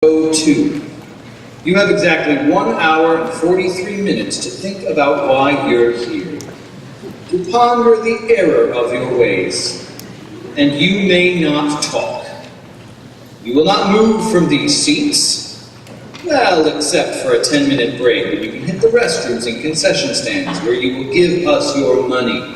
02. You have exactly 1 hour and 43 minutes to think about why you're here, to ponder the error of your ways, and you may not talk. You will not move from these seats, well, except for a 10-minute break when you can hit the restrooms and concession stands where you will give us your money.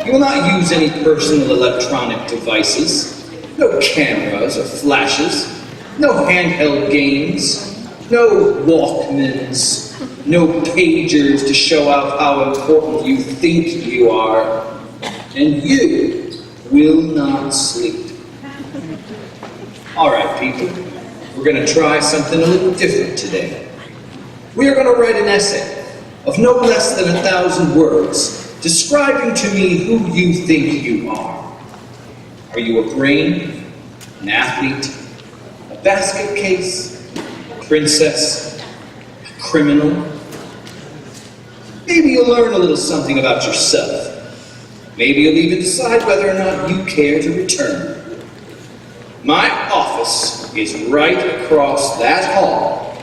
You will not use any personal electronic devices, no cameras or flashes, no handheld games, no Walkmans, no pagers to show out how important you think you are, and you will not sleep. All right, people, we're going to try something a little different today. We are going to write an essay of no less than 1,000 words describing to me who you think you are. Are you a brain, an athlete, a basket case, a princess, a criminal? Maybe you'll learn a little something about yourself. Maybe you'll even decide whether or not you care to return. My office is right across that hall.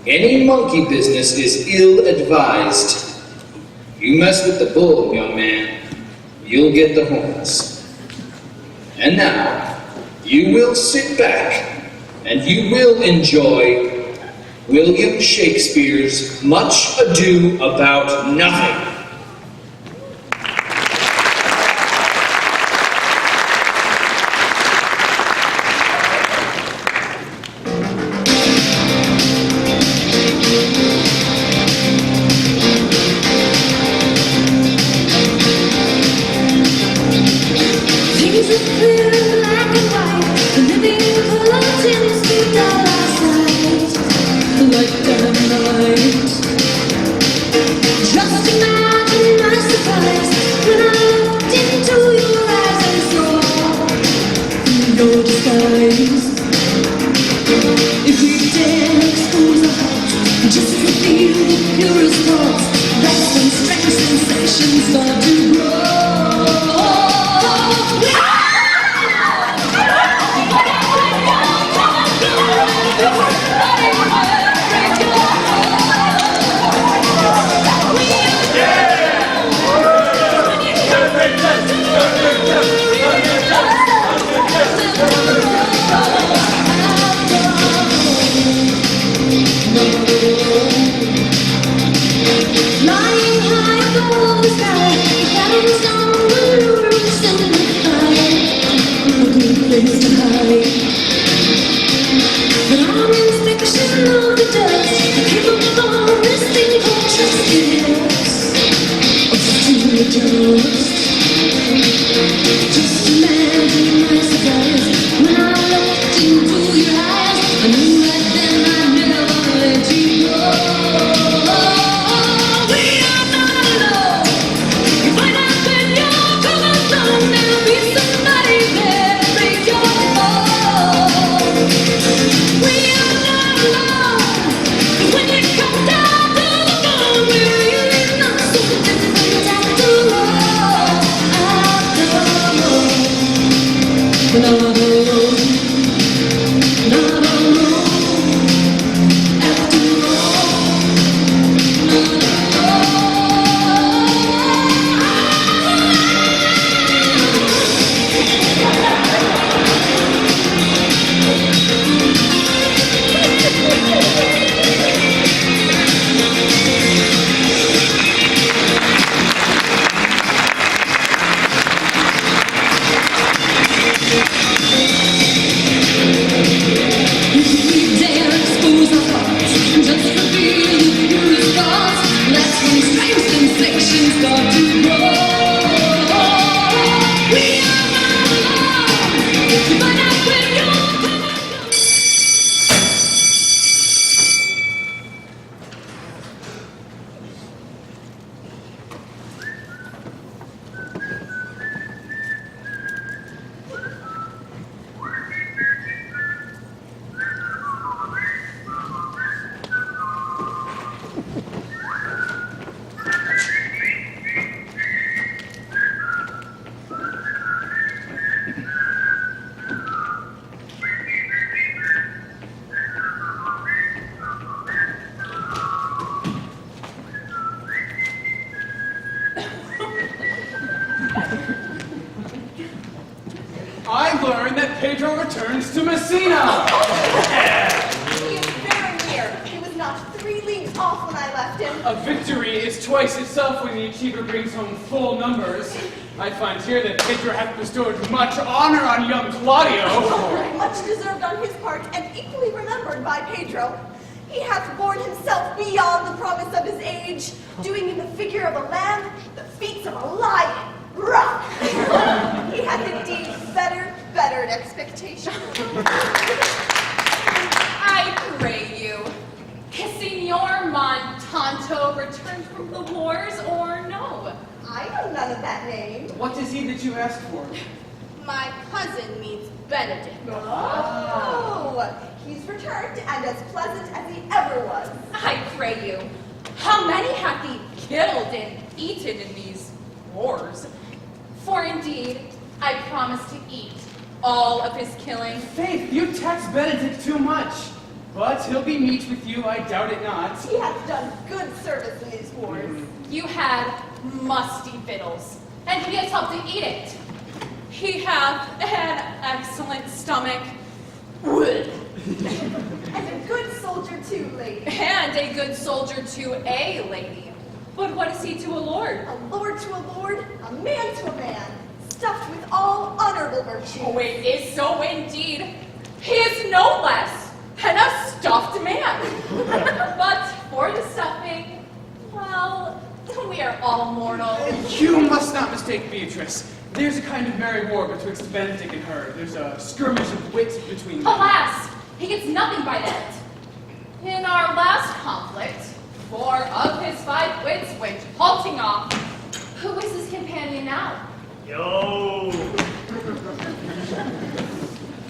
Any monkey business is ill-advised. You mess with the bull, young man, you'll get the horns. And now, you will sit back and you will enjoy William Shakespeare's Much Ado About Nothing. Messina! He is very near. He was not 3 leagues off when I left him. A victory is twice itself when the achiever brings home full numbers. I find here that Pedro hath bestowed much honor on young Claudio. Much deserved on his part, and equally remembered by Pedro. He hath borne himself beyond the promise of his age, doing in the figure of a lamb the feats of a lion. Rah! He hath indeed bettered expectation. I pray you, has Signor Montanto returned from the wars or no? I know none of that name. What is he that you asked for? My cousin meets Benedict. Oh, he's returned and as pleasant as he ever was. I pray you, how many hath he killed and eaten in these wars? For indeed, I promise to eat all of his killing. Faith, you tax Benedict too much. But he'll be meet with you, I doubt it not. He hath done good service in these wars. You had musty victuals, and he has helped to eat it. He hath an excellent stomach. And a good soldier too, lady. And a good soldier to a lady. But what is he to a lord? A lord to a lord, a man to a man, stuffed with all honorable virtue. Oh, it is so indeed. He is no less than a stuffed man. But for the stuffing, well, we are all mortal. You must not mistake Beatrice. There's a kind of merry war betwixt Benedict and her. There's a skirmish of wit between them. Alas, he gets nothing by that. In our last conflict, 4 of his 5 wits went halting off. Who is his companion now? Yo!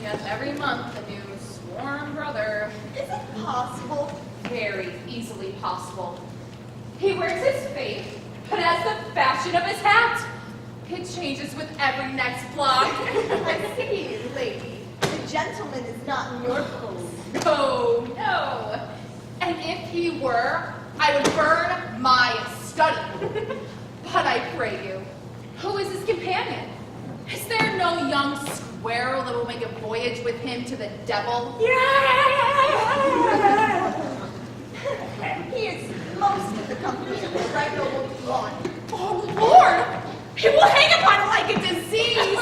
Yet every month a new sworn brother. Is it possible? Very easily possible. He wears his faith, but as the fashion of his hat. It changes with every next block. I see, lady. The gentleman is not in your clothes. Oh, no. And if he were, I would burn my study. But I pray you, who is his companion? Is there no young squirrel that will make a voyage with him to the devil? He is most of the company of the right noble lawn. Oh, Lord! He will hang upon it like a disease.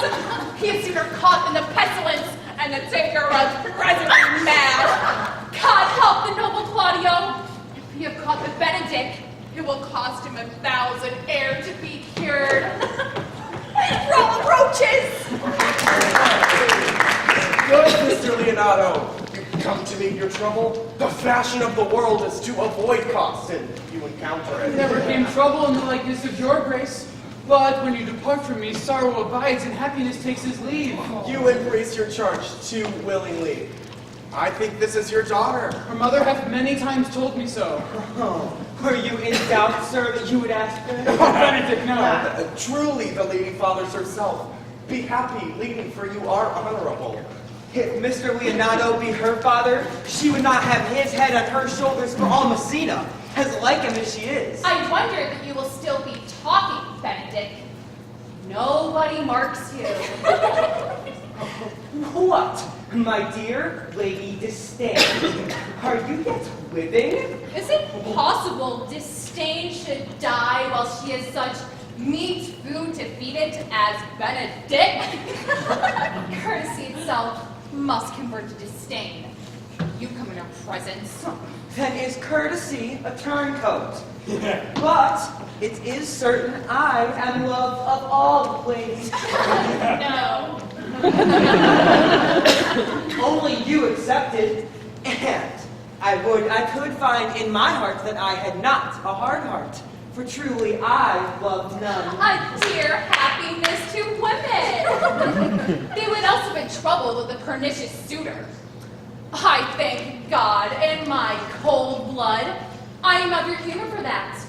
He is sooner caught in the pestilence, and the taker runs presently mad. God help the noble Claudio. If we have caught the Benedict, it will cost him 1,000 ere to be cured. Roll approaches! Good, Mr. Leonardo. You come to meet your trouble. The fashion of the world is to avoid cost, and you encounter it. Never came trouble in the likeness of your grace. But when you depart from me, sorrow abides and happiness takes his leave. You embrace your charge too willingly. I think this is your daughter. Her mother hath many times told me so. Oh, were you in doubt, sir, that you would ask her? Oh, Benedict, no. Truly, the lady fathers herself. Be happy, lady, for you are honorable. If Mr. Leonardo be her father, she would not have his head on her shoulders for all Messina, as like him as she is. I wonder that you will still be talking, Benedict. Nobody marks you. What, my dear Lady Disdain? Are you yet living? Is it possible Disdain should die while she has such meat food to feed it as Benedict? Courtesy itself must convert to disdain. You come in her presence. Then is courtesy a turncoat? But it is certain I am love of all ladies. No. Only you accepted, and I could find in my heart that I had not a hard heart, for truly I love none. A dear happiness to women. They would also be troubled with a pernicious suitor. I thank God in my cold blood I am of your humor for that.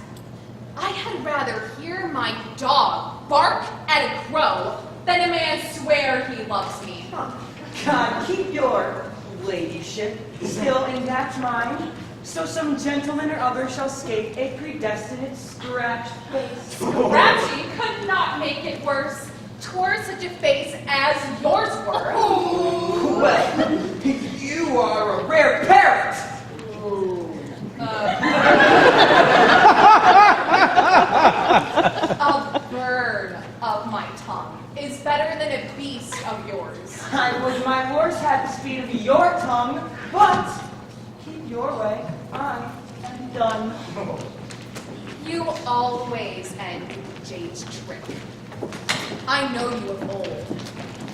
I had rather hear my dog bark at a crow than a man swear he loves me. God, keep your ladyship still in that mind, so some gentleman or other shall scape a predestinate scratched face. Scratchy could not make it worse. 'Twere such a face as yours were. Well, you are a rare parrot. A bird of my tongue is better than a beast of yours. I would my horse had the speed of your tongue, but keep your way. I am done. You always end with Jade's trick. I know you of old.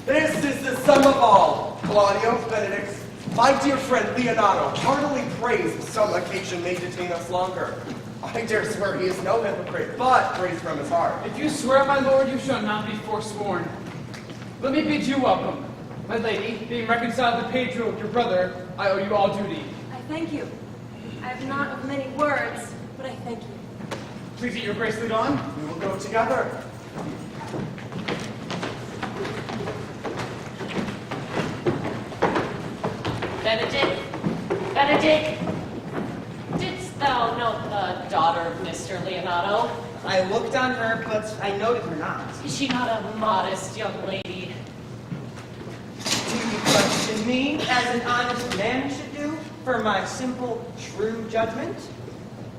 This is the sum of all. Claudio, Benedict, my dear friend Leonardo heartily prays some occasion may detain us longer. I dare swear he is no hypocrite, but prays from his heart. If you swear, my lord, you shall not be forsworn. Let me bid you welcome. My lady, being reconciled to Pedro, your brother, I owe you all duty. I thank you. I have not of many words, but I thank you. Please eat your bracelet on. We will go together. Benedict, didst thou note the daughter of Mr. Leonardo? I looked on her, but I noted her not. Is she not a modest young lady? Do you question me as an honest man should do for my simple, true judgment?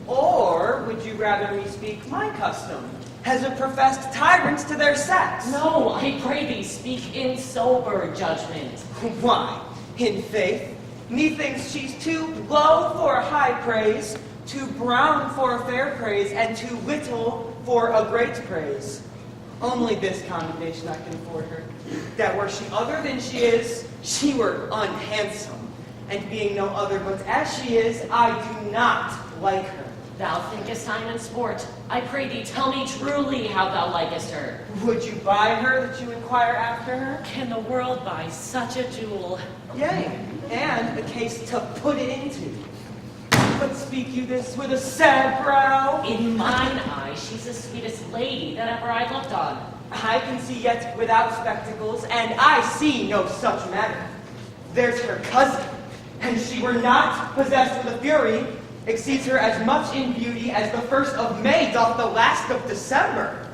Or would you rather me speak my custom as a professed tyrant to their sex? No, I pray thee, speak in sober judgment. Why, in faith, methinks she's too low for high praise, too brown for a fair praise, and too little for a great praise. Only this commendation I can afford her, that were she other than she is, she were unhandsome. And being no other but as she is, I do not like her. Thou thinkest I'm in sport. I pray thee, tell me truly how thou likest her. Would you buy her that you inquire after her? Can the world buy such a jewel? Yea, and a case to put it into. But speak you this with a sad brow? In mine eye, she's the sweetest lady that ever I looked on. I can see yet without spectacles, and I see no such matter. There's her cousin, and she were not possessed with a fury, exceeds her as much in beauty as the 1st of May doth the last of December.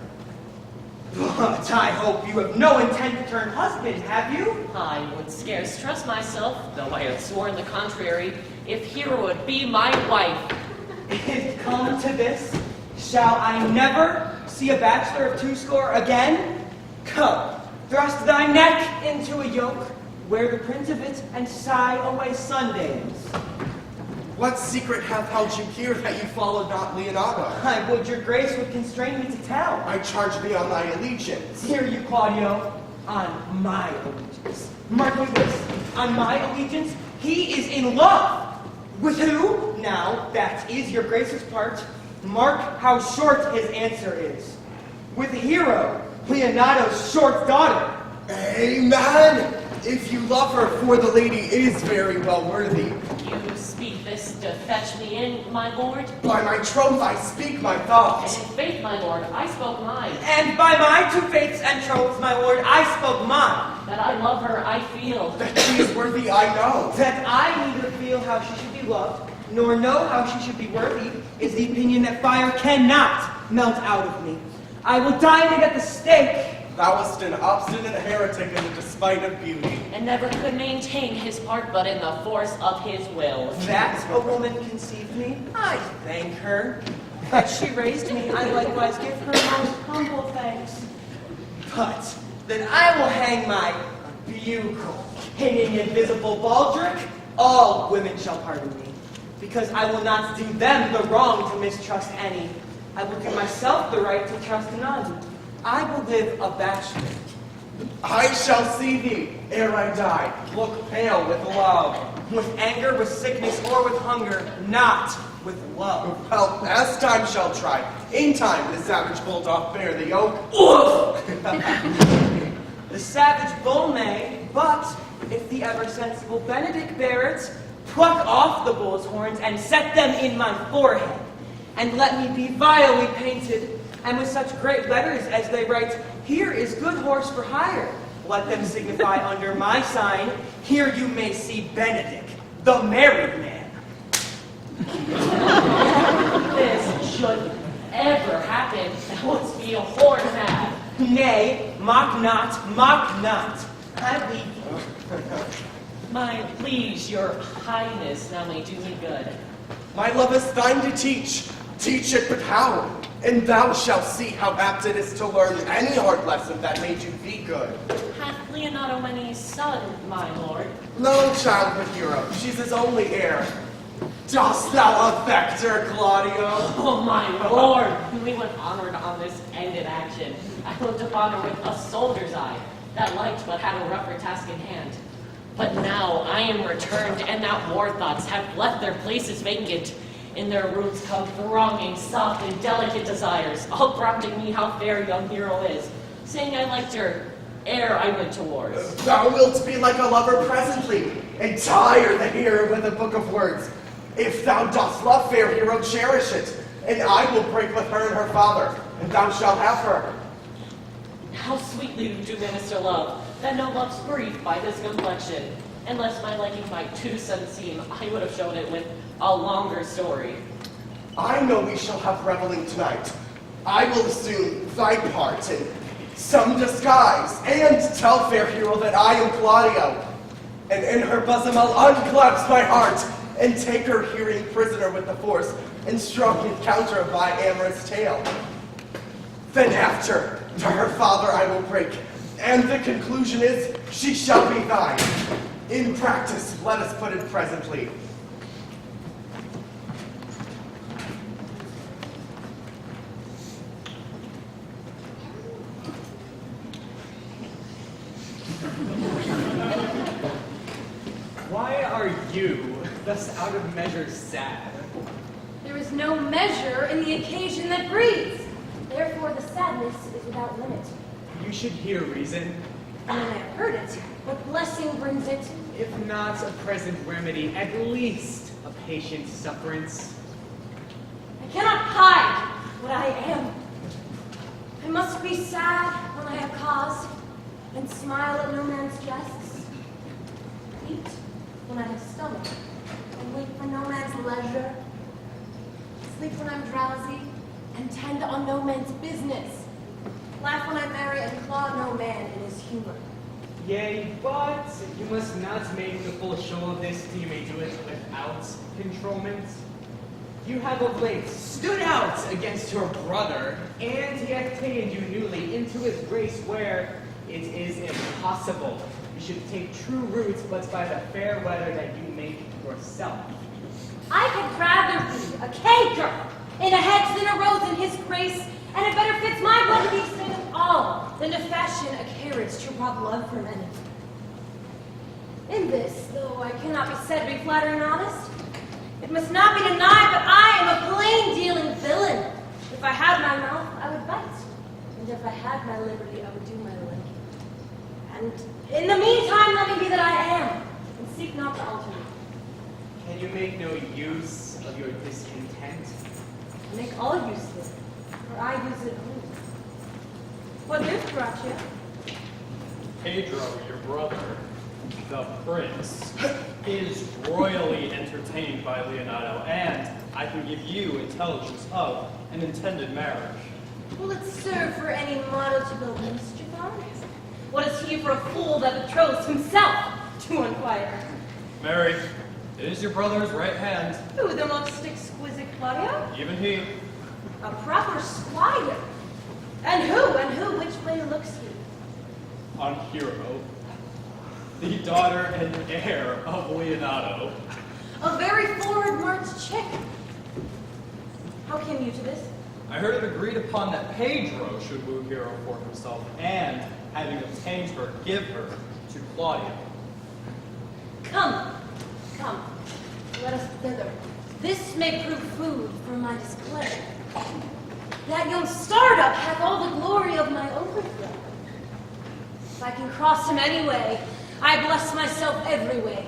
But I hope you have no intent to turn husband, have you? I would scarce trust myself, though I had sworn the contrary, if Hero would be my wife. If come to this, shall I never see a bachelor of 2score again? Come, thrust thy neck into a yoke, wear the print of it, and sigh away Sundays. What secret hath held you here that you followed not Leonardo? I would your grace would constrain me to tell. I charge thee on thy allegiance. Hear you, Claudio, on my allegiance. Mark me this, on my allegiance, he is in love. With who? Now, that is your grace's part. Mark how short his answer is. With Hero, Leonardo's short daughter. Amen! If you love her, for the lady is very well worthy. You speak this to fetch me in, my lord? By my troth, I speak my And thoughts. in faith, my lord, I spoke mine. And by my 2 faiths and troths, my lord, I spoke mine. That I love her, I feel. That she is worthy, I know. That I neither feel how she should be loved, nor know how she should be worthy, is the opinion that fire cannot melt out of me. I will die to get the stake. Thou wast an obstinate heretic in the despite of beauty. And never could maintain his part but in the force of his will. That a woman conceived me, I thank her. That she raised me, I likewise give her most humble thanks. But that I will hang my bugle in an invisible baldric, all women shall pardon me. Because I will not do them the wrong to mistrust any. I will do myself the right to trust none. I will live a bachelor. I shall see thee ere I die. Look pale with love. With anger, with sickness, or with hunger, not with love. Well, as time shall try. In time, the savage bull doth bear the yoke. The savage bull may, but if the ever sensible Benedict bear it, pluck off the bull's horns and set them in my forehead, and let me be vilely painted, and with such great letters as they write, "Here is good horse for hire." Let them signify under my sign, "Here you may see Benedict, the married man." This should ever happen. That wouldst be a horn mad. Nay, mock not, mock not. I leave you. My liege, your highness, now may do me good. My love is thine to teach. Teach it, but how? And thou shalt see how apt it is to learn any hard lesson that may do thee good. Hath Leonardo any son, my lord? No child but hero, she's his only heir. Dost thou affect her, Claudio? Oh, my lord! We went onward on this ended action. I looked upon her with a soldier's eye, that liked but had a rougher task in hand. But now I am returned, and that war thoughts have left their places vacant. In their roots come thronging, soft and delicate desires, all prompting me how fair young hero is, saying I liked her ere I went to wars. Thou wilt be like a lover presently, and tire the hearer with a book of words. If thou dost love fair hero, cherish it, and I will break with her and her father, and thou shalt have her. How sweetly do minister love, that no love's brief by this complexion. Unless my liking might too sudden seem, I would have shown it with a longer story. I know we shall have reveling tonight. I will assume thy part in some disguise, and tell fair hero that I am Claudio. And in her bosom I'll unclasp my heart, and take her hearing prisoner with the force and strong encounter of thy amorous tale. Then after, to her father I will break, and the conclusion is, she shall be thine. In practice, let us put it presently. Why are you thus out of measure sad? There is no measure in the occasion that breeds. Therefore, the sadness is without limit. You should hear reason. And when I have heard it, what blessing brings it? If not a present remedy, at least a patient sufferance. I cannot hide what I am. I must be sad when I have cause, and smile at no man's jests. Eat when I have stomach, and wait for no man's leisure. Sleep when I'm drowsy, and tend on no man's business. Laugh when I'm merry, and claw no man in his humor. Yea, but you must not make a full show of this till you may do it without controlment. You have of late stood out against your brother, and he hath taken you newly into his grace where it is impossible. You should take true roots but by the fair weather that you make yourself. I had rather be a canker in a hedge than a rose in his grace, and it better fits my blood to be seen of all than to fashion a carriage to rob love from any. In this, though I cannot be said to be flattering honest, it must not be denied that I am a plain-dealing villain. If I had my mouth, I would bite, and if I had my liberty, I would do my will. And in the meantime, let me be that I am, and seek not to alter me. Can you make no use of your discontent? I make all use of it, for I use it only. What news brought you? Pedro, your brother, the prince, is royally entertained by Leonardo, and I can give you intelligence of an intended marriage. Will it serve for any model to build mischief on? What is he for a fool that betroths himself to inquire? Mary, it is your brother's right hand, Who, the most exquisite Claudio? even he. A proper squire. And who, which way looks he? On Hero, the daughter and heir of Leonardo. A very forward marched chick. How came you to this? I heard it agreed upon that Pedro should woo Hero for himself, and having obtained her, give her to Claudio. Come, let us thither. This may prove food for my displeasure. That young startup hath all the glory of my overthrow. If I can cross him any way, I bless myself every way.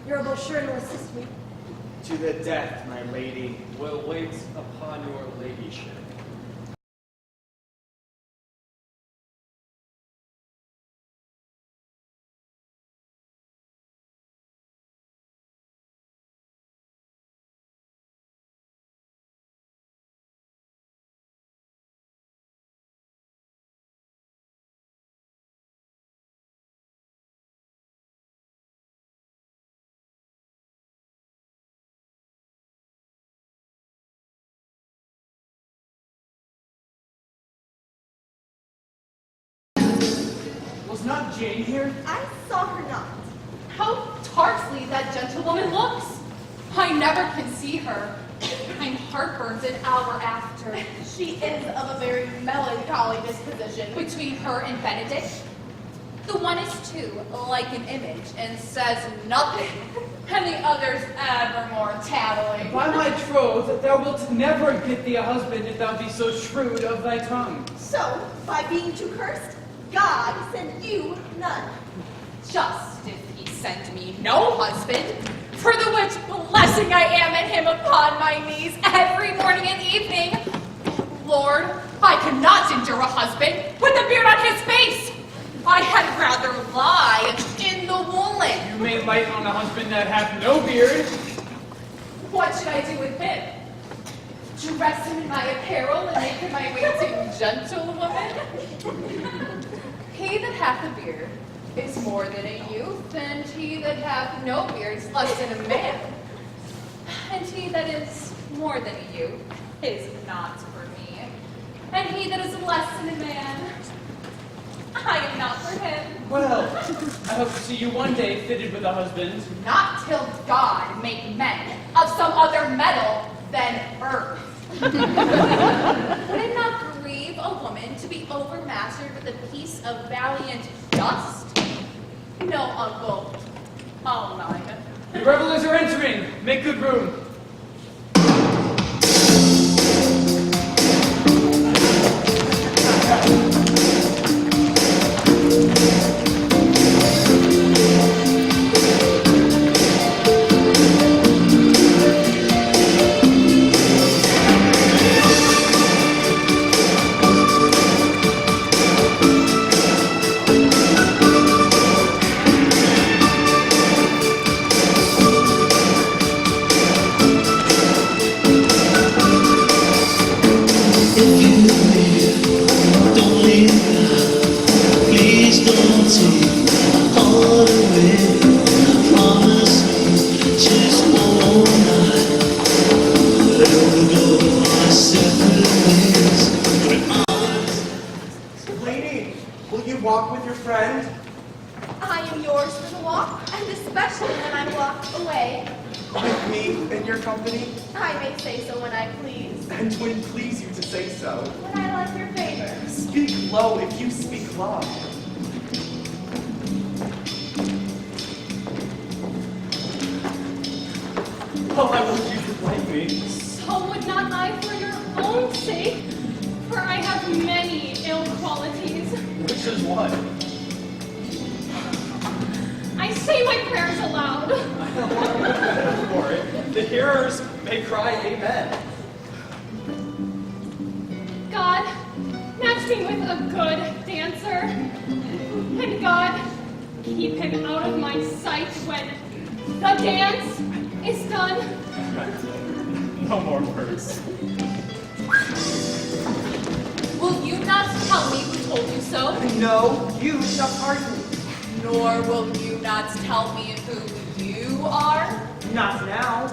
Your brochure will assist me. To the death, my lady. Will wait upon your ladyship. Is not Jane here? I saw her not. How tartly that gentlewoman looks. I never can see her. I'm heartburned an hour after. She is of a very melancholy disposition. Between her and Benedict, the one is too like an image and says nothing, and the other's ever more tattling. By my troth, thou wilt never get thee a husband if thou be so shrewd of thy tongue. So, by being too cursed, God sent you none. Just as he sent me no husband, for the which blessing I am at him upon my knees every morning and evening. Lord, I cannot endure a husband with a beard on his face. I had rather lie in the woolen. You may light on a husband that hath no beard. What should I do with him? Dress him in my apparel and make him my waiting gentlewoman? He that hath a beard is more than a youth, and he that hath no beard is less than a man. And he that is more than a youth is not for me. And he that is less than a man, I am not for him. Well, I hope to see you one day fitted with a husband. Not till God make men of some other metal than earth. Would it not grieve a woman to be overmastered with a piece of valiant dust? No, uncle. All mine. The revelers are entering. Make good room. Lady, will you walk with your friend? I am yours for the walk, and especially when I'm locked away. With me in your company? I may say so when I please. And would please you to say so. When I like your favor. Speak low if you speak loud. Oh, I wish you could like me. So would not I for your own sake, for I have many ill qualities. Which is what? I say my prayers aloud. I don't want to be better for it. The hearers may cry amen. God, match me with a good dancer. And God, keep him out of my sight when the dance is done. No more words. Will you not tell me who told you so? No, you shall pardon me. Nor will you not tell me who you are? Not now.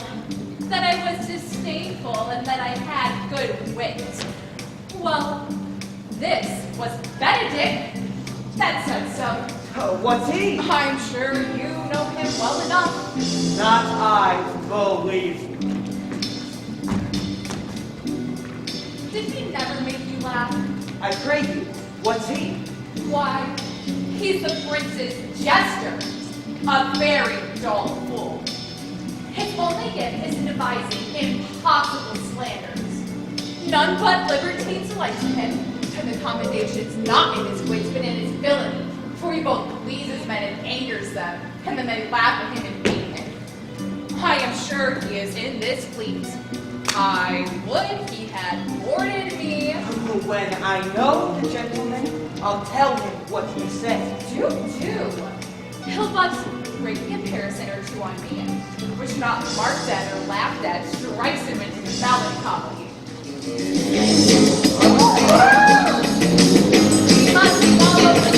That I was disdainful and that I had good wit. Well, this was Benedict that said so. What's he? I'm sure you know him well enough. Not I, believe me. Did he never make you laugh? I pray you, what's he? Why, he's the prince's jester, a very dull fool. His only gift is in devising impossible slanders. None but libertines like him, and the commendation's not in his wits, but in his villainy, for he both pleases men and angers them, and then they laugh at him and beat him. I am sure he is in this fleet. I would he had boarded me. When I know the gentleman, I'll tell him what he said. Do. He'll but break a comparison or two on me, which not marked at or laughed at strikes him into melancholy. He must follow the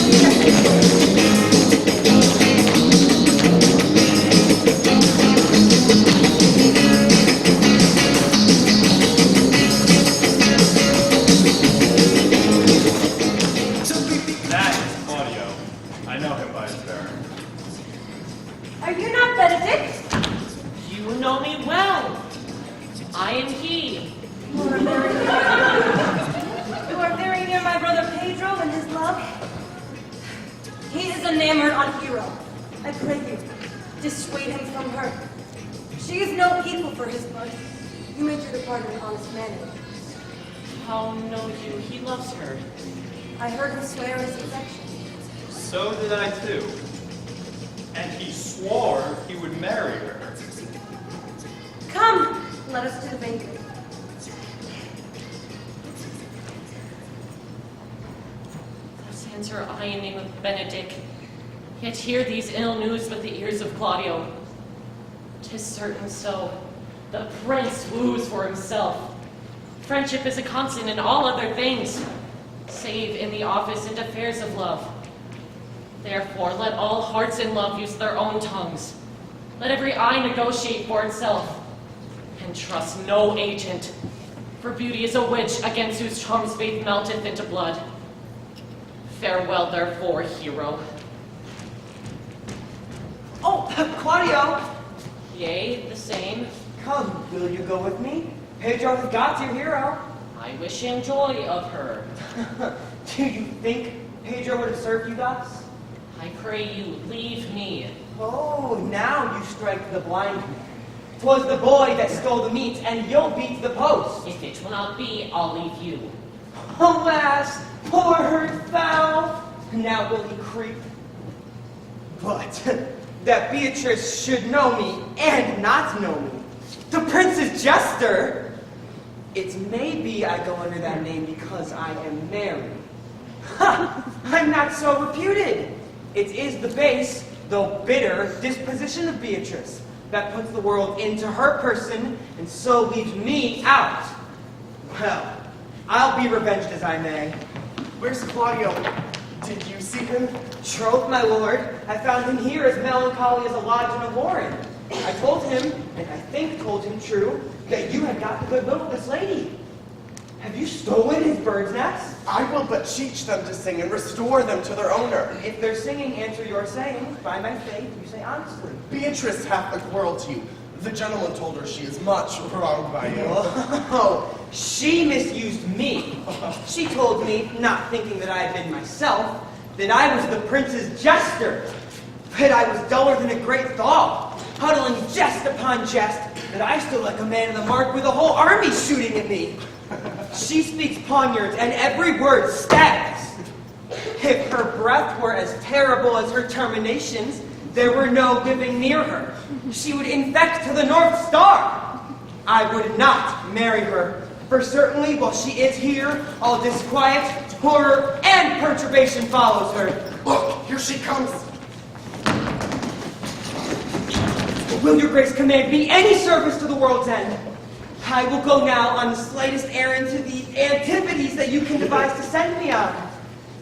That is Claudio. know me well. I am he. You are very near my brother Pedro and his love. He is enamored on Hero. I pray you, dissuade him from her. She is no equal for his blood. You made your departure in honest manner. How know you he loves her? I heard him swear his affection. So did I too. And he swore he would marry her. Come, let us to the banquet. Those hands are I in name of Benedict. Yet hear these ill news with the ears of Claudio. 'Tis certain so. The prince woos for himself. Friendship is a constant in all other things, save in the office and affairs of love. Therefore, let all hearts in love use their own tongues. Let every eye negotiate for itself, and trust no agent. For beauty is a witch against whose charms faith melteth into blood. Farewell, therefore, hero. Oh, Claudio! Yea, the same. Come, will you go with me? Pedro has got your hero. I wish him joy of her. Do you think Pedro would have served you thus? I pray you, leave me. Oh, now you strike the blind man. 'Twas the boy that stole the meat, and you'll beat the post. If it will not be, I'll leave you. Alas, poor hurt thou! Now will he creep? But that Beatrice should know me and not know me. The prince's jester! It may be I go under that name because I am married. Ha! I'm not so reputed. It is the base, though bitter, disposition of Beatrice that puts the world into her person and so leaves me out. Well, I'll be revenged as I may. Where's Claudio? Did you see him? Troth, my lord, I found him here as melancholy as a lodge in a warren. I told him, and I think told him true, that you had got the good will of this lady. Have you stolen his bird's nest? I will but teach them to sing and restore them to their owner. If their singing answer your saying, by my faith, you say honestly. Beatrice hath a quarrel to you. The gentleman told her she is much wronged by you. Oh, she misused me. She told me, not thinking that I had been myself, that I was the prince's jester. But I was duller than a great thaw, huddling jest upon jest, that I stood like a man in the mark with a whole army shooting at me. She speaks poniards, and every word stabs. If her breath were as terrible as her terminations, there were no living near her. She would infect to the North Star. I would not marry her, for certainly while she is here, all disquiet, horror, and perturbation follows her. Look, here she comes. Will your grace command me any service to the world's end? I will go now on the slightest errand to the antipodes that you can devise to send me on.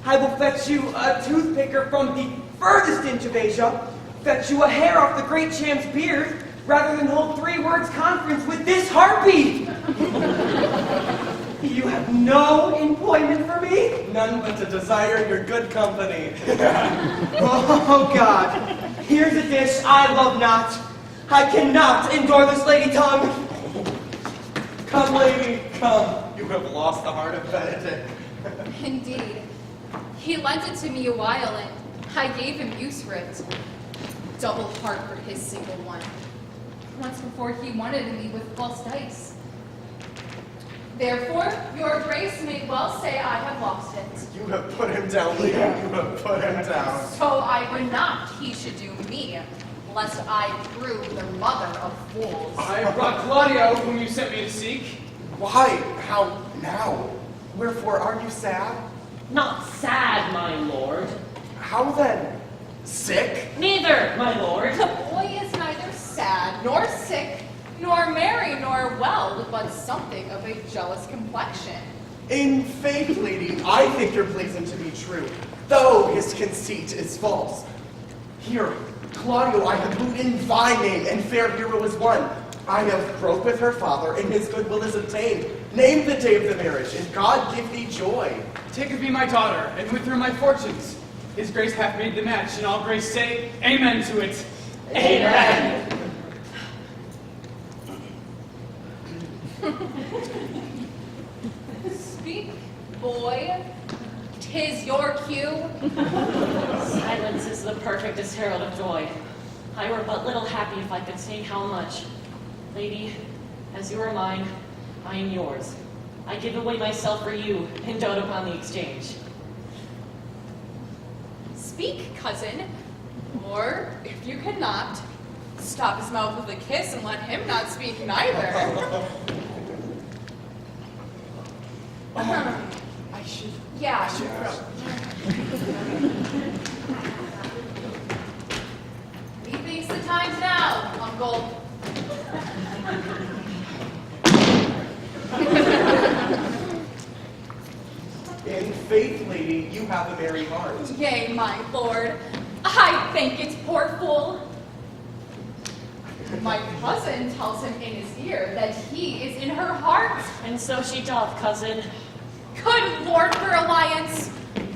I will fetch you a toothpicker from the furthest inch of Asia, fetch you a hair off the great champ's beard, rather than hold 3 words conference with this harpy. You have no employment for me? None but to desire your good company. Oh, God. Here's a dish I love not. I cannot endure this lady tongue. Come, lady, come. You have lost the heart of Benedict. Indeed. He lent it to me a while, and I gave him use for it. Double heart for his single one. Once before he wanted me with false dice. Therefore, your grace may well say I have lost it. You have put him down, lady. You have put him down. So I would not he should do me, lest I prove the mother of fools. I have brought Claudio, whom you sent me to seek. Why? How now? Wherefore are you sad? Not sad, my lord. How then? Sick? Neither, my lord. The boy is neither sad, nor sick, nor merry, nor well, but something of a jealous complexion. In faith, lady, I think your pleasing to be true, though his conceit is false. Here, Claudio, I have wooed in thy name, and fair hero is one. I have broke with her father, and his goodwill is obtained. Name the day of the marriage, and God give thee joy. Take of me my daughter, and with her my fortunes. His grace hath made the match, and all grace say, Amen to it. Amen. Speak, boy. 'Tis your cue. Silence is the perfectest herald of joy. I were but little happy if I could say how much. Lady, as you are mine, I am yours. I give away myself for you and dote upon the exchange. Speak, cousin. Or, if you cannot, stop his mouth with a kiss and let him not speak neither. I should. Yeah. Methinks the time's now, Uncle. In faith, lady, you have a merry heart. Yea, my lord. I think it's port full. My cousin tells him in his ear that he is in her heart. And so she doth, cousin. Good Lord for alliance!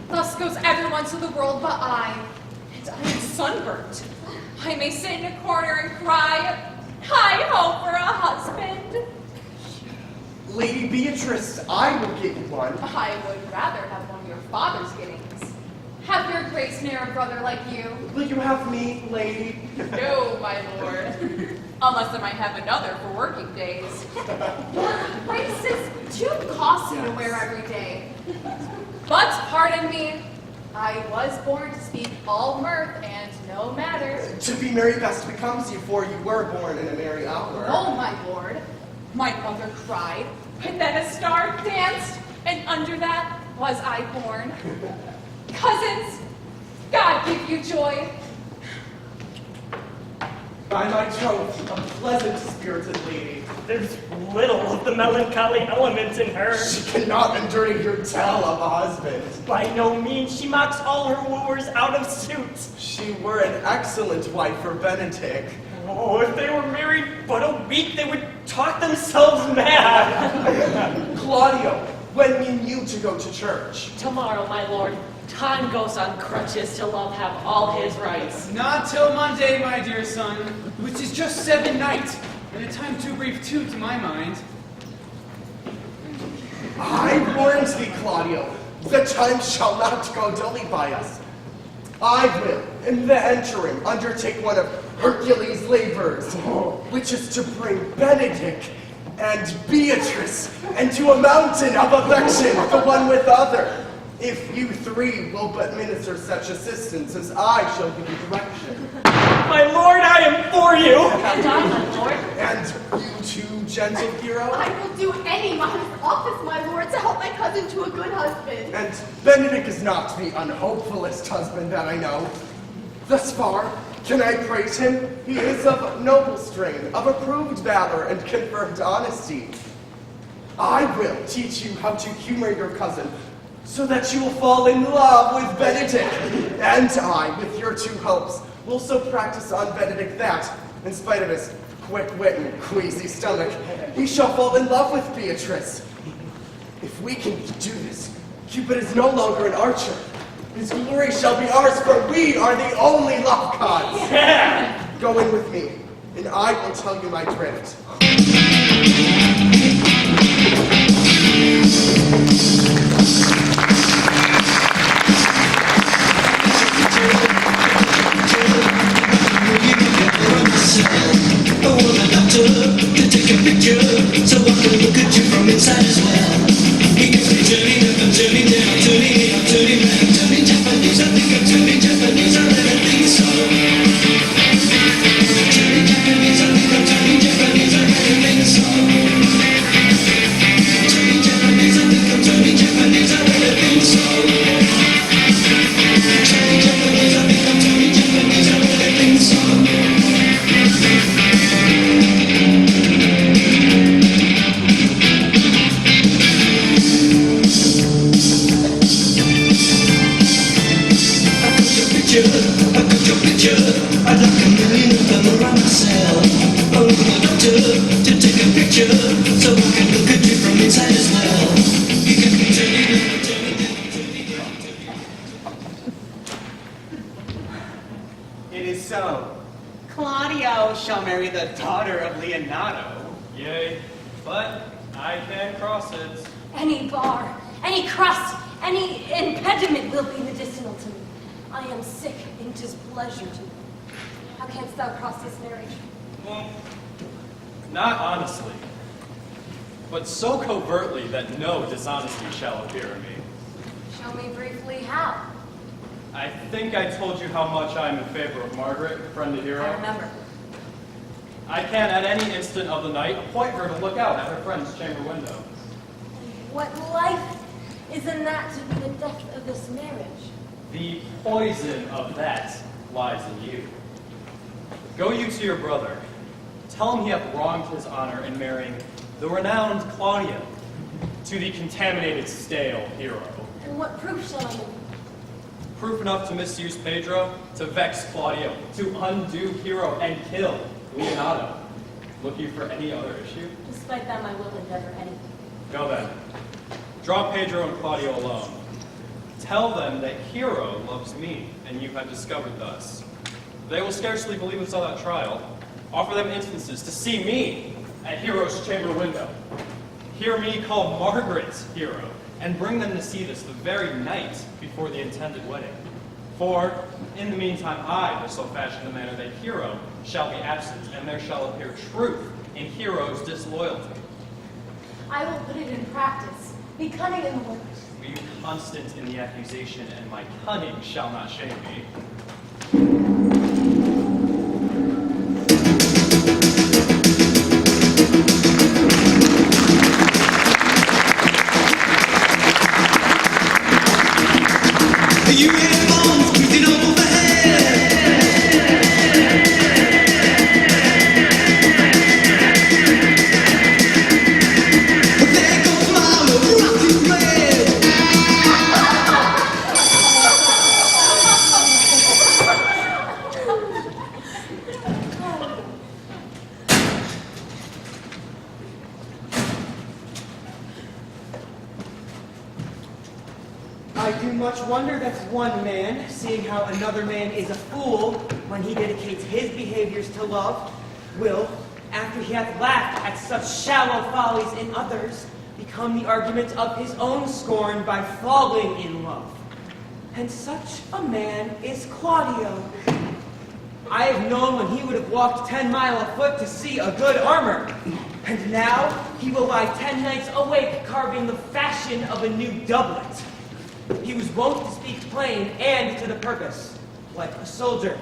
Thus goes everyone to the world but I. And I am sunburnt. I may sit in a corner and cry, I hope for a husband. Lady Beatrice, I will get you one. I would rather have one of your father's gettings. Have your grace near a brother like you. Will you have me, lady? No, my lord. Unless I might have another for working days. Grace is too costly to wear every day. But pardon me, I was born to speak all mirth and no matter. To be merry best becomes you, for you were born in a merry hour. Oh, my lord, my mother cried, and then a star danced, and under that was I born. Cousins, God give you joy. By my troth, a pleasant spirited lady. There's little of the melancholy element in her. She cannot endure to hear tell of a husband. By no means, she mocks all her wooers out of suit. She were an excellent wife for Benedict. Oh, if they were married but a week, they would talk themselves mad. Claudio, when mean you to go to church? Tomorrow, my lord. Time goes on crutches till love have all his rights. Not till Monday, my dear son, which is just 7 nights, and a time too brief too, to my mind. I warned thee, Claudio, the time shall not go dully by us. I will, in the interim, undertake one of Hercules' labors, which is to bring Benedict and Beatrice into a mountain of affection, the one with other. If you three will but minister such assistance as I shall give you direction. My lord, I am for you. And I, my lord. And you too, gentle hero? I will do any modest office, my lord, to help my cousin to a good husband. And Benedict is not the unhopefullest husband that I know. Thus far, can I praise him? He is of noble strain, of approved valor and confirmed honesty. I will teach you how to humor your cousin, so that you will fall in love with Benedict. And I, with your two helps, will so practice on Benedict that, in spite of his quick wit and queasy stomach, he shall fall in love with Beatrice. If we can do this, Cupid is no longer an archer. His glory shall be ours, for we are the only love gods. Yeah. Go in with me, and I will tell you my drift. I want a doctor to take a picture so I can look at you from inside as well. He gets me turning up, I'm turning down, turning up, turning back, turning Japanese. I think I'm turning Japanese, I really think so. Turning Japanese, I think I'm turning Japanese, I really think so. Turning Japanese, I think I'm turning Japanese, I really think so. Turning Japanese, I think I'm turning Japanese, I really think so. I got your picture, I'd like a million of them around myself. I want the doctor to take a picture, so I can look at you from inside as well. You can be turning up, turning down, turning up. It is so. Claudio shall marry the daughter of Leonardo. Yea, but I can cross it. Any bar, any crust, any impediment will be medicinal to me. I am sick, and 'tis pleasure to me. How canst thou cross this marriage? Well, not honestly, but so covertly that no dishonesty shall appear in me. Show me briefly how. I think I told you how much I am in favor of Margaret, friend to hero. I remember. I can, at any instant of the night, appoint her to look out at her friend's chamber window. What life is in that to be the death of this marriage? The poison of that lies in you. Go you to your brother. Tell him he hath wronged his honor in marrying the renowned Claudio to the contaminated, stale hero. And what proof shall I make? Proof enough to misuse Pedro, to vex Claudio, to undo Hero, and kill Leonardo. Look you for any other issue? Despite them, I will endeavor anything. Go then. Draw Pedro and Claudio alone. Tell them that Hero loves me, and you have discovered thus. They will scarcely believe us all at trial. Offer them instances to see me at Hero's chamber window. Hear me call Margaret Hero, and bring them to see this the very night before the intended wedding. For, in the meantime, I will so fashion the manner that Hero shall be absent, and there shall appear truth in Hero's disloyalty. I will put it in practice. Be cunning in the work. Be you constant in the accusation, and my cunning shall not shame me. You had bombs breathing overhead. There goes my rocky red. I do much wonder that one man, seeing how another man is a fool when he dedicates his behaviors to love, will, after he hath laughed at such shallow follies in others, become the argument of his own scorn by falling in love. And such a man is Claudio. I have known when he would have walked 10 miles afoot to see a good armor. And now he will lie 10 nights awake carving the fashion of a new doublet. He was wont to speak plain and to the purpose, like a soldier.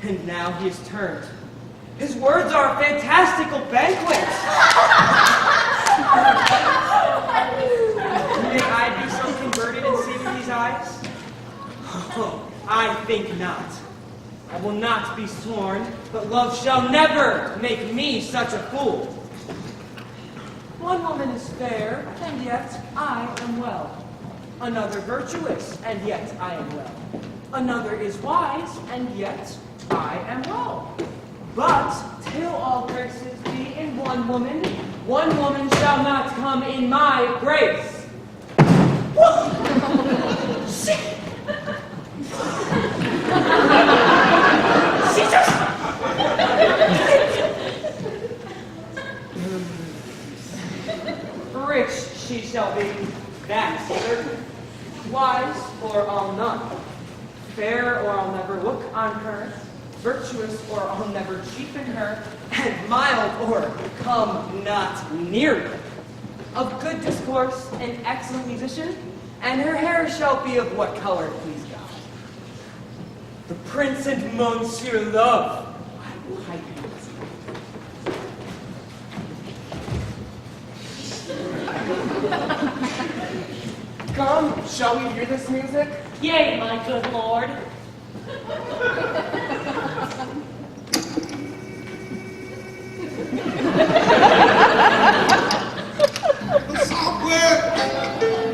And now he is turned. His words are fantastical banquets. May I be so converted and see with these eyes? Oh, I think not. I will not be sworn, but love shall never make me such a fool. One woman is fair, and yet I am well. Another virtuous, and yet I am well. Another is wise, and yet I am well. But till all graces be in one woman shall not come in my grace. Rich she shall be, that's certain. Wise, or I'll none. Fair, or I'll never look on her. Virtuous, or I'll never cheapen her. And mild, or come not near her. Of good discourse, an excellent musician, and her hair shall be of what color, please God? The Prince and Monsieur Love. I will hide him. Come, shall we hear this music? Yea, my good lord. Software,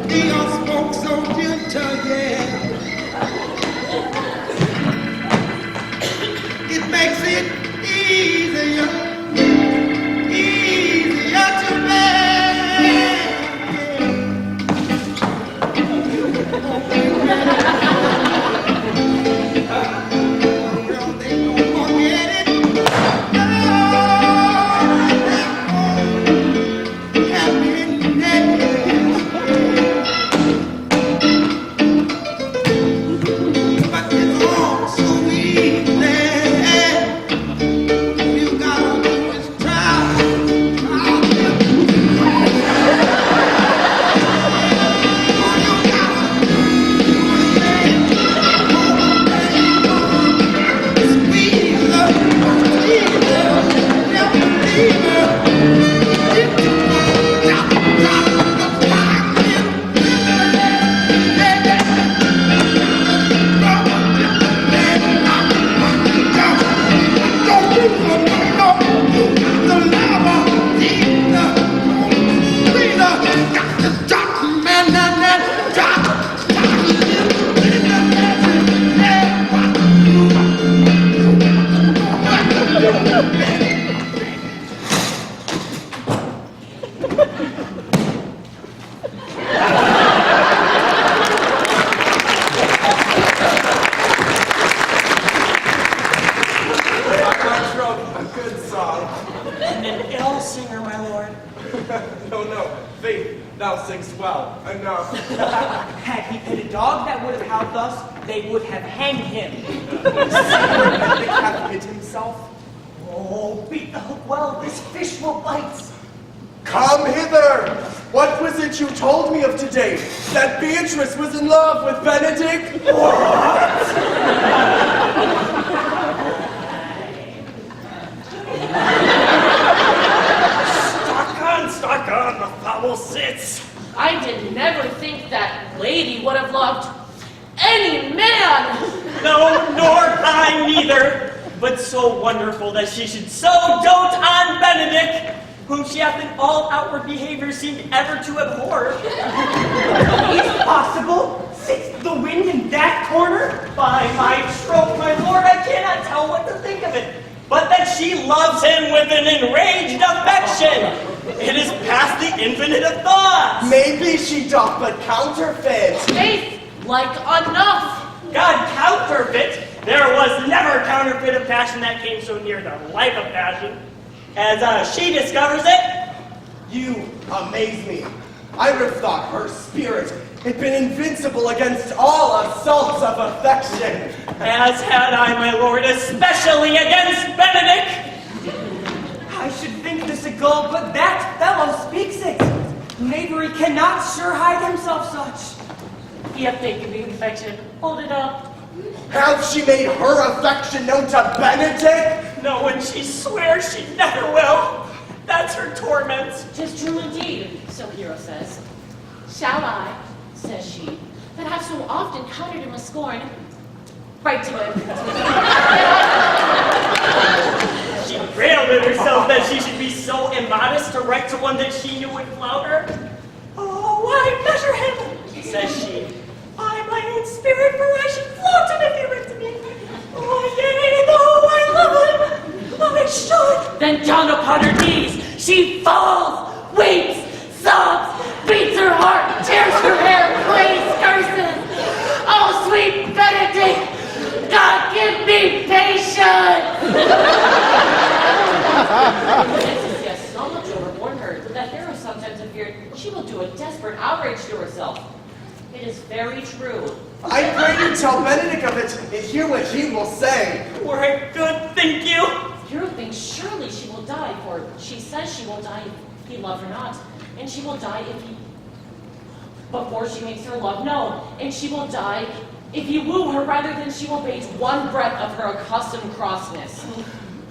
Dion spoke so gentle, yeah. It makes it easier to bear. my lord? No, Faith, thou singst well. Enough. Had he been a dog that would have howled thus, they would have hanged him. Benedict hath hid himself. Oh, beat the hook well, this fish will bite. Come hither! What was it you told me of today? That Beatrice was in love with Benedict? Stock on, the foul sits. I did never think that lady would have loved any man. No, nor I neither. But so wonderful that she should so dote on Benedict, whom she hath in all outward behavior seemed ever to abhor. It's possible? Sits the wind in that corner? By my troth, my lord, I cannot tell what to think of it, but that she loves him with an enraged affection. It is past the infinite of thoughts. Maybe she doth but counterfeit. Faith, like enough. God, counterfeit? There was never counterfeit of passion that came so near the life of passion. As she discovers it, You amaze me. I would have thought her spirit had been invincible against all assaults of affection. as had I, my lord, especially against Benedict. I should think this a gull, but that fellow speaks it. Knavery cannot sure hide himself such. Yet they can be affection. Hold it up. Hath she made her affection known to Benedict? No, and she swears she never will. That's her torment. 'Tis true indeed, so Hero says. Shall I, says she, that have so often countered him with scorn, write to him. She railed at herself that she should be so immodest to write to one that she knew would flout her. Oh, why measure him, says she. By my own spirit, for I should flout him if he writ to me. Oh, yea, though I love him, I should. Then down upon her knees, she falls, weeps, sobs, beats her heart, tears her hair, prays, curses. Oh, sweet Benedict, God give me patience! Francis, yes, so much overborne her that Hero sometimes feared she will do a desperate outrage to herself. It is very true. I pray you tell Benedict of it and hear what he will say. Were it good, think you? Hero thinks surely she will die, for she says she will die if he love her not, and she will die if he... before she makes her love known, and she will die if he woo her rather than she will bate one breath of her accustomed crossness.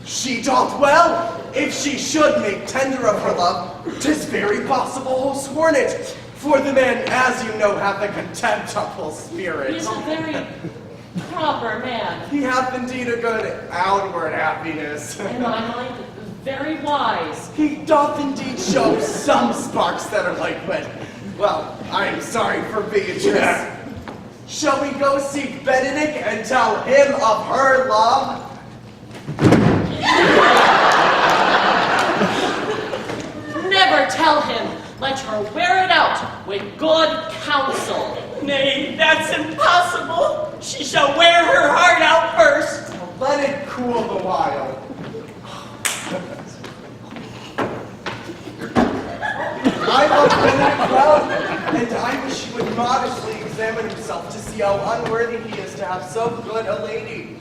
She doth well. If she should make tender of her love, 'tis very possible who's sworn it. For the man, as you know, hath a contemptible He spirit. is a very proper man, He hath indeed a good outward happiness. in my mind, very wise. He doth indeed show some sparks that are like wit. Well, I am sorry for Beatrice. Shall we go seek Benedict and tell him of her love? Never tell him. Let her wear it out with good counsel. Nay, that's impossible. She shall wear her heart out first. Let it cool the while. I love Benedict well, and I wish he would modestly examine himself to see how unworthy he is to have so good a lady.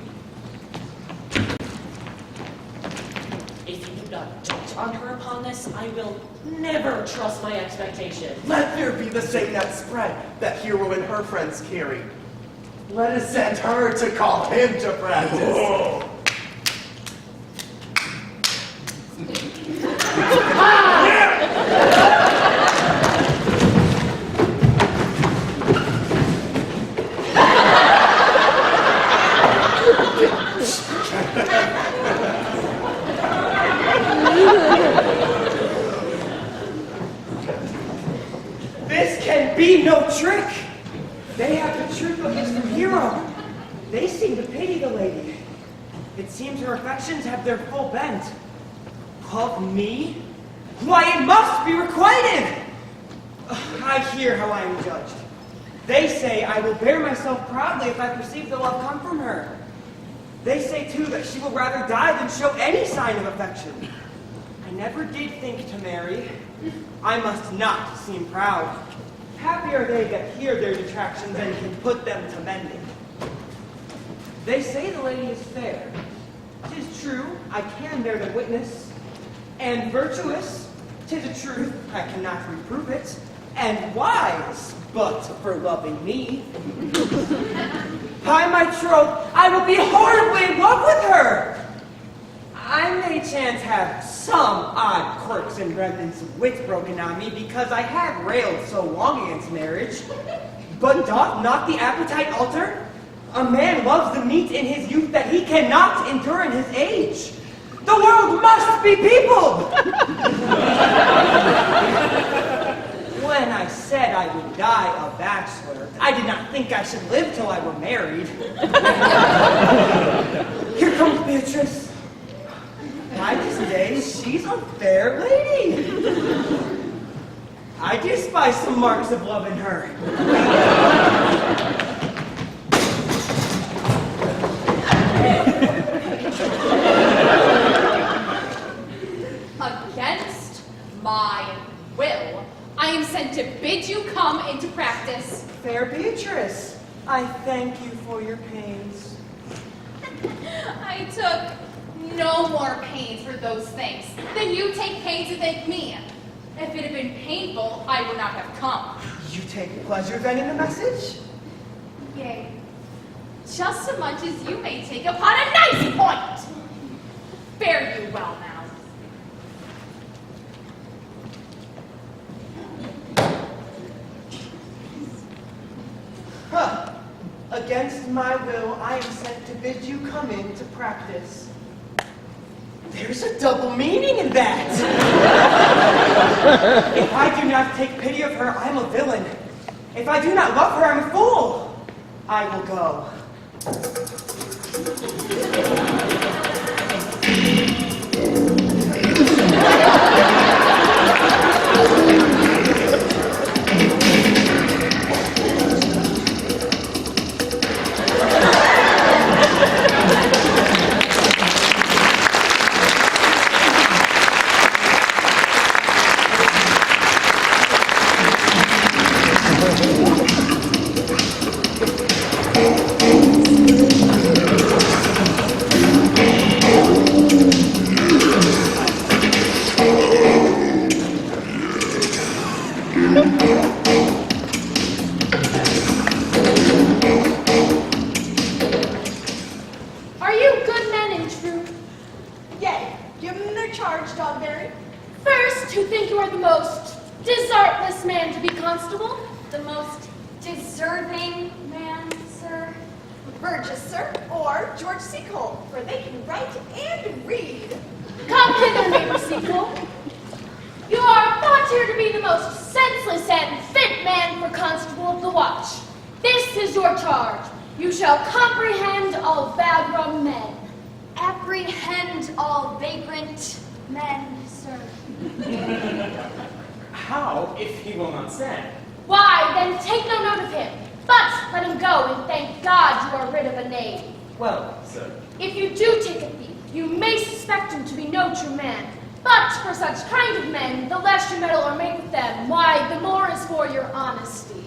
If you do not dote on her upon this, I will never trust my expectation. Let there be the same net spread that Hero and her friends carry. Let us send her to call him to practice. This can be no trick. They have the truth of this from Hero. They seem to pity the lady. It seems her affections have their full bent. Of me? Why, it must be requited! I hear how I am judged. They say I will bear myself proudly if I perceive the love come from her. They say, too, that she will rather die than show any sign of affection. I never did think to marry. I must not seem proud. Happy are they that hear their detractions and can put them to mending. They say the lady is fair. 'Tis true, I can bear the witness. And virtuous, 'tis a truth, I cannot reprove it. And wise, but for loving me. By my troth, I will be horribly in love with her. I may chance have some odd quirks and remnants of wit broken on me because I have railed so long against marriage. But doth not the appetite alter? A man loves the meat in his youth that he cannot endure in his age. The world must be peopled! When I said I would die a bachelor, I did not think I should live till I were married. Here comes Beatrice. By this day, she's a fair lady. I do spy some marks of love in her. Against my will, I am sent to bid you come into practice. Fair Beatrice, I thank you for your pains. I took no more pains for those things than you take pains to thank me. If it had been painful, I would not have come. You take pleasure then in the message? Yea, just so much as you may take upon a nice point. Fare you well now. Huh. Against my will, I am sent to bid you come into practice. There's a double meaning in that. If I do not take pity of her, I'm a villain. If I do not love her, I'm a fool. I will go. Are you good men in truth? Yea, give them their charge, Dogberry. First, who think you are the most desertless man to be constable? The most deserving man, sir. Burgess, sir, or George Seacole, for they can write and read. Come hither, neighbor Sequel. You are thought here to be the most senseless and fit man for constable of the watch. This is your charge. You shall comprehend all vagrom men. Apprehend all vagrant men, sir. How, if he will not send? Why, then take no note of him, but let him go and thank God you are rid of a knave. Well, sir. If you do take a thief, you may suspect him to be no true man. But for such kind of men, the less you meddle or make with them, why, the more is for your honesty.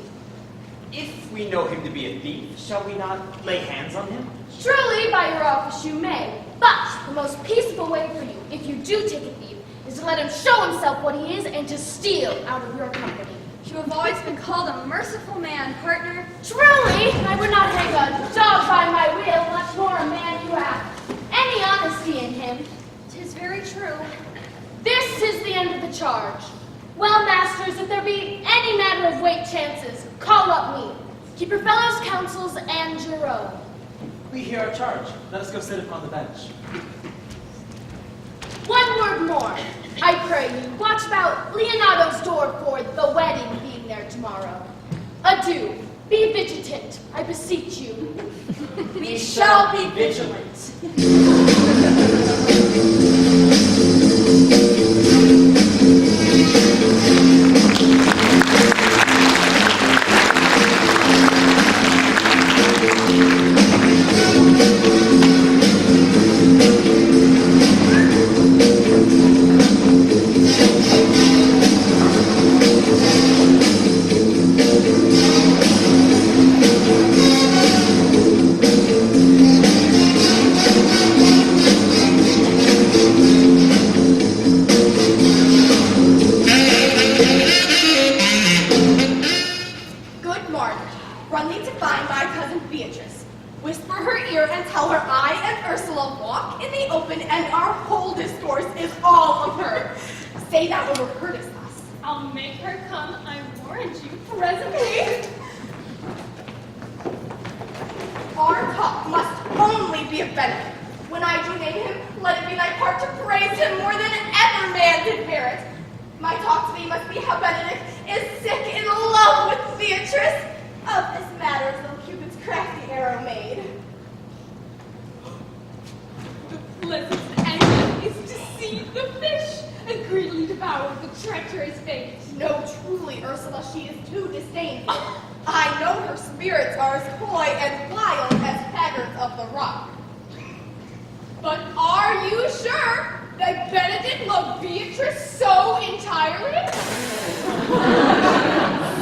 If we know him to be a thief, shall we not lay hands on him? Truly, by your office you may. But the most peaceable way for you, if you do take a thief, is to let him show himself what he is and to steal out of your company. You have always been called a merciful man, partner. Truly, I would not hang a dog by my wheel, much more a man who hath any honesty in him. 'Tis very true. This is the end of the charge. Well, masters, if there be any matter of weight chances, call up me. Keep your fellows' counsels and your own. We hear our charge. Let us go sit upon the bench. One word more. I pray you, watch about Leonardo's door for the wedding being there tomorrow. Adieu. Be vigilant, I beseech you. We shall be vigilant. Good Margaret, run thee to find my cousin Beatrice. Whisper her ear and tell her I and Ursula walk in the open and our whole discourse is all of her. Say thou overheardest us. I'll make her come, I warrant you, presently. Our talk must only be of benefit. When I do name him, let it be thy part to praise him more than ever man did merit. My talk to thee must be how Benedict is sick in love with Beatrice. Of this matter is little Cupid's crafty arrow made. The pleasant end is to see the fish and greedily devour the treacherous bait. No, truly, Ursula, she is too disdainful. I know her spirits are as coy and wild as haggards of the rock. But are you sure that Benedict loved Beatrice so entirely?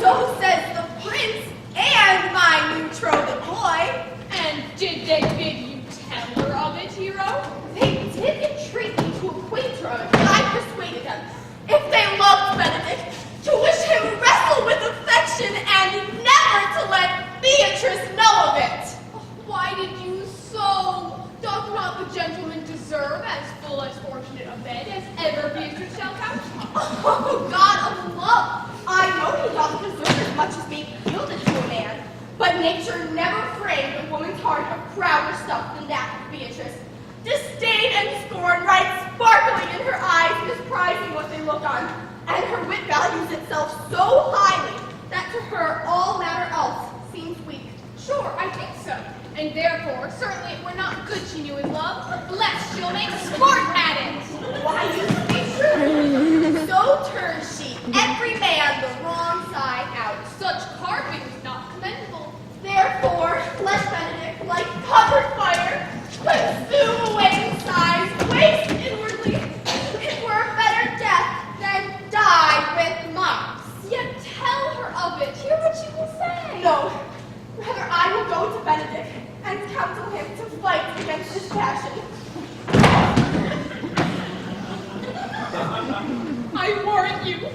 So says the prince and my new betrothed boy. And did they bid you tell her of it, hero? They did entreat me to acquaint her of it, but I persuaded them, if they loved Benedict, to wish him wrestle with affection and never to let Beatrice know of it. Why did you so? Doth not the gentleman deserve as full as fortunate a bed as ever Beatrice shall have? Oh, God of love, I know he doth deserve as much as being yielded to a man, but nature never framed a woman's heart of prouder stuff than that of Beatrice. Disdain and scorn right sparkling in her eyes, misprizing what they look on, and her wit values itself so highly that to her all matter else seems weak. Sure, I think so. And therefore, certainly it were not good she knew in love, lest she'll make sport at it. Why, you speak true. So turns she every man the wrong side out. Such carping is not commendable. Therefore, let Benedict, like covered fire, consume away inside, waste inwardly. It were a better death than die with monks. Yet tell her of it. Hear what she will say. No, rather I will go to Benedict and counsel him to fight against his passion. I warrant you,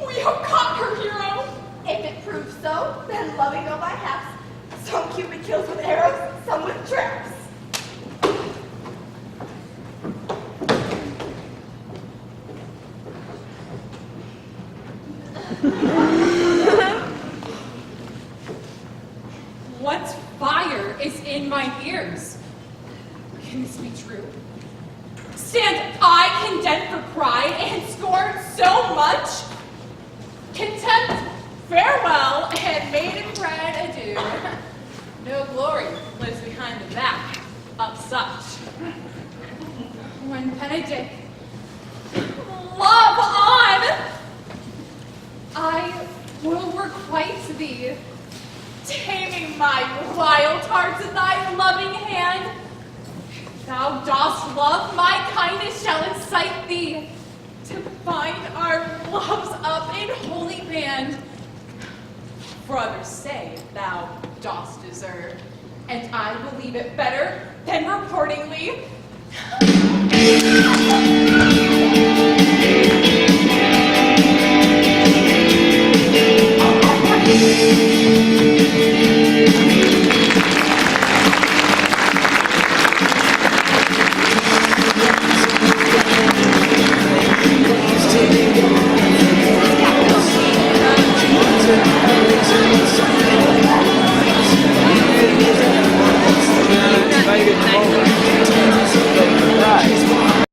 we have caught her, hero. If it proves so, then loving though by haps, some Cupid kills with arrows, some with traps. What fire is in my ears? Can this be true? Stand I condemned for pride and scorn so much? Contempt, farewell, and maiden pride adieu. No glory lives behind the back of such. When Benedict, love on! I will requite thee, taming my wild heart in thy loving hand. Thou dost love, my kindness shall incite thee to bind our loves up in holy band. For others say thou dost deserve, and I believe it better than reportingly. Take